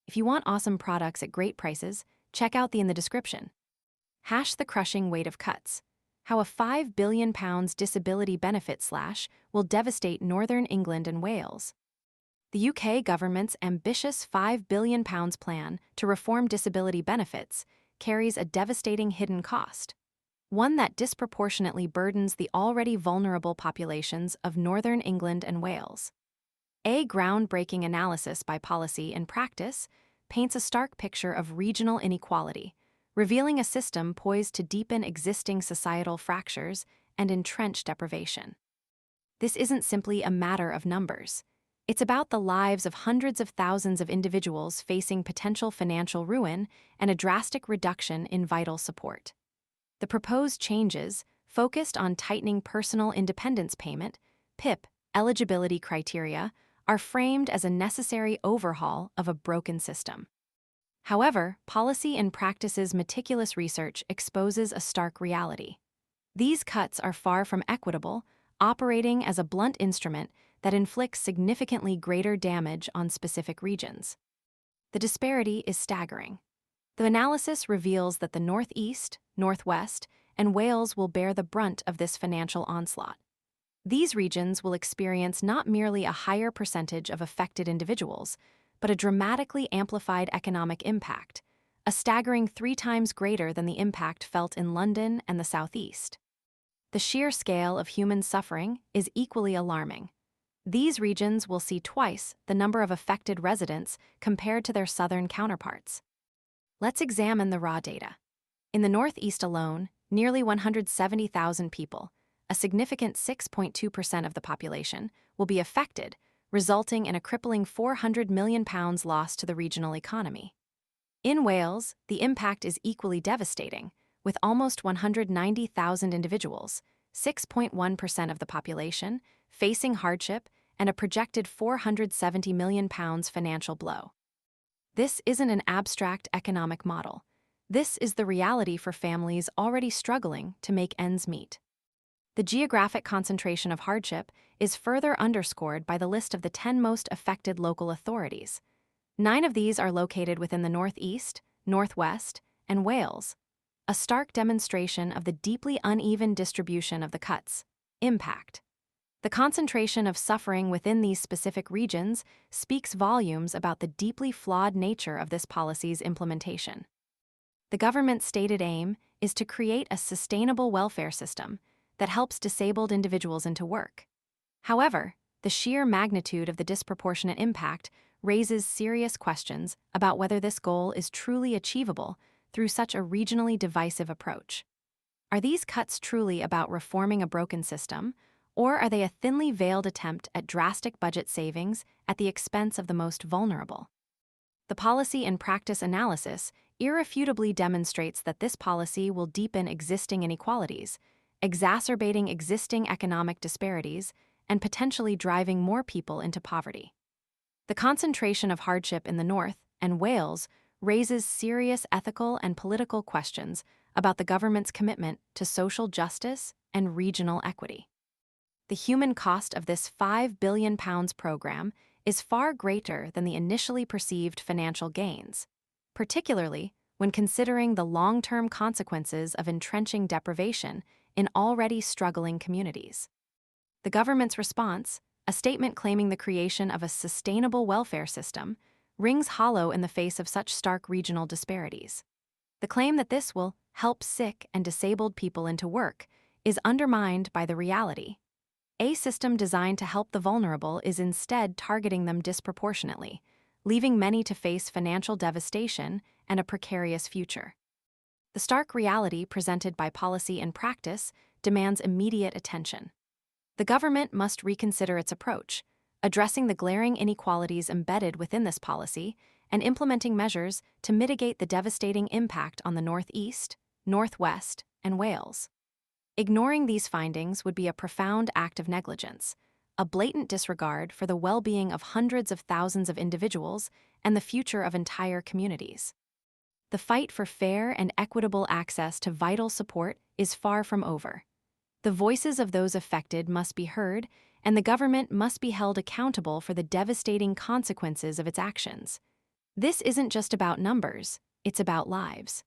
If you want awesome products at great prices, check out the in the description. Hash the crushing weight of cuts. How a £5 billion disability benefit slash will devastate Northern England and Wales. The UK government's ambitious £5 billion plan to reform disability benefits carries a devastating hidden cost, one that disproportionately burdens the already vulnerable populations of Northern England and Wales. A groundbreaking analysis by Policy and Practice paints a stark picture of regional inequality, revealing a system poised to deepen existing societal fractures and entrench deprivation. This isn't simply a matter of numbers. It's about the lives of hundreds of thousands of individuals facing potential financial ruin and a drastic reduction in vital support. The proposed changes, focused on tightening personal independence payment, PIP, eligibility criteria, are framed as a necessary overhaul of a broken system. However, Policy and Practice's meticulous research exposes a stark reality. These cuts are far from equitable, operating as a blunt instrument that inflicts significantly greater damage on specific regions. The disparity is staggering. The analysis reveals that the Northeast, Northwest, and Wales will bear the brunt of this financial onslaught. These regions will experience not merely a higher percentage of affected individuals, but a dramatically amplified economic impact, a staggering 3 times greater than the impact felt in London and the Southeast. The sheer scale of human suffering is equally alarming. These regions will see twice the number of affected residents compared to their southern counterparts. Let's examine the raw data. In the Northeast alone, nearly 170,000 people, a significant 6.2% of the population, will be affected, resulting in a crippling £400 million loss to the regional economy. In Wales, the impact is equally devastating, with almost 190,000 individuals, 6.1% of the population, facing hardship and a projected £470 million financial blow. This isn't an abstract economic model. This is the reality for families already struggling to make ends meet. The geographic concentration of hardship is further underscored by the list of the 10 most affected local authorities. 9 of these are located within the Northeast, Northwest, and Wales, a stark demonstration of the deeply uneven distribution of the cuts' impact. The concentration of suffering within these specific regions speaks volumes about the deeply flawed nature of this policy's implementation. The government's stated aim is to create a sustainable welfare system that helps disabled individuals into work. However, the sheer magnitude of the disproportionate impact raises serious questions about whether this goal is truly achievable through such a regionally divisive approach. Are these cuts truly about reforming a broken system, or are they a thinly veiled attempt at drastic budget savings at the expense of the most vulnerable? The Policy and Practice analysis irrefutably demonstrates that this policy will deepen existing inequalities, exacerbating existing economic disparities, and potentially driving more people into poverty. The concentration of hardship in the North and Wales raises serious ethical and political questions about the government's commitment to social justice and regional equity. The human cost of this £5 billion program is far greater than the initially perceived financial gains, particularly when considering the long-term consequences of entrenching deprivation in already struggling communities. The government's response, a statement claiming the creation of a sustainable welfare system, rings hollow in the face of such stark regional disparities. The claim that this will help sick and disabled people into work is undermined by the reality. A system designed to help the vulnerable is instead targeting them disproportionately, leaving many to face financial devastation and a precarious future. The stark reality presented by Policy and Practice demands immediate attention. The government must reconsider its approach, addressing the glaring inequalities embedded within this policy and implementing measures to mitigate the devastating impact on the Northeast, Northwest, and Wales. Ignoring these findings would be a profound act of negligence, a blatant disregard for the well-being of hundreds of thousands of individuals and the future of entire communities. The fight for fair and equitable access to vital support is far from over. The voices of those affected must be heard, and the government must be held accountable for the devastating consequences of its actions. This isn't just about numbers, it's about lives.